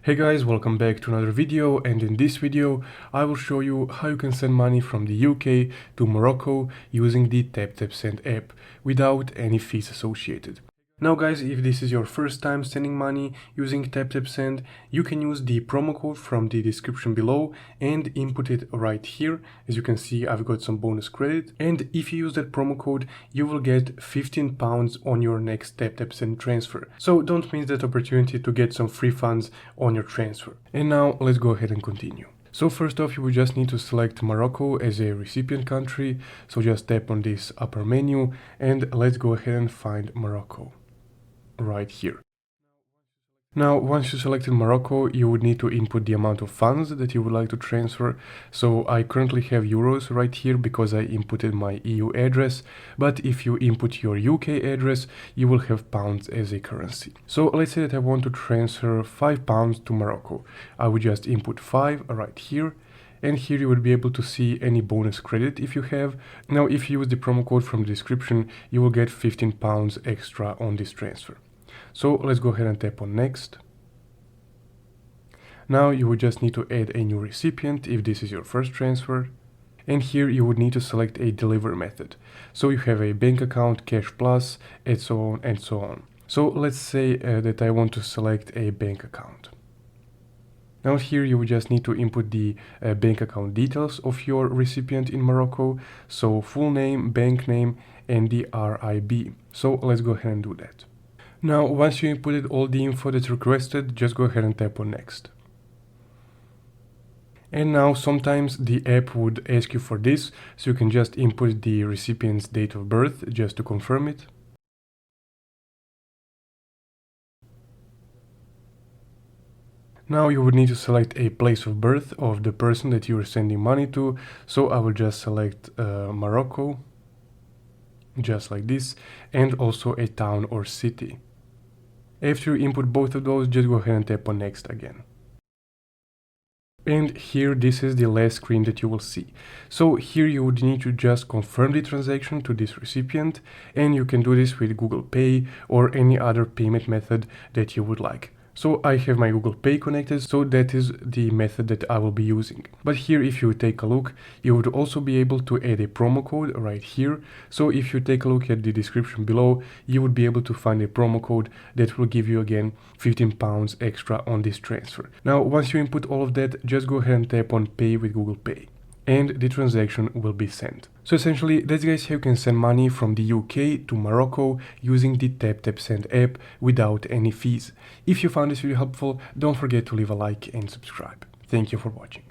Hey guys, welcome back to another video, and in this video I will show you how you can send money from the UK to Morocco using the Taptap app without any fees associated. Now guys, if this is your first time sending money using Taptap Send, you can use the promo code from the description below and input it right here. As you can see, I've got some bonus credit, and if you use that promo code, you will get £15 on your next Taptap Send transfer. So don't miss that opportunity to get some free funds on your transfer. And now let's go ahead and continue. So first off, you will just need to select Morocco as a recipient country. So just tap on this upper menu and let's go ahead and find Morocco right here. Now, once you selected Morocco, you would need to input the amount of funds that you would like to transfer. So I currently have euros right here because I inputted my EU address, but if you input your UK address, you will have pounds as a currency. So let's say that I want to transfer £5 to Morocco. I would just input 5 right here. And here you will be able to see any bonus credit if you have. Now, if you use the promo code from the description, you will get £15 extra on this transfer. So let's go ahead and tap on next. Now you would just need to add a new recipient if this is your first transfer. And here you would need to select a delivery method. So you have a bank account, cash plus, and so on and so on. So let's say that I want to select a bank account. Now here you would just need to input the bank account details of your recipient in Morocco. So full name, bank name, and the RIB. So let's go ahead and do that. Now, once you inputted all the info that's requested, just go ahead and tap on next. And now sometimes the app would ask you for this, so you can just input the recipient's date of birth just to confirm it. Now you would need to select a place of birth of the person that you are sending money to, so I will just select Morocco, just like this, and also a town or city. After you input both of those, just go ahead and tap on next again. And here, this is the last screen that you will see. So here you would need to just confirm the transaction to this recipient, and you can do this with Google Pay or any other payment method that you would like. So I have my Google Pay connected, so that is the method that I will be using. But here, if you take a look, you would also be able to add a promo code right here. So if you take a look at the description below, you would be able to find a promo code that will give you again £15 extra on this transfer. Now, once you input all of that, just go ahead and tap on Pay with Google Pay, and the transaction will be sent. So essentially, that's guys how you can send money from the UK to Morocco using the Taptap Send app without any fees. If you found this video helpful, don't forget to leave a like and subscribe. Thank you for watching.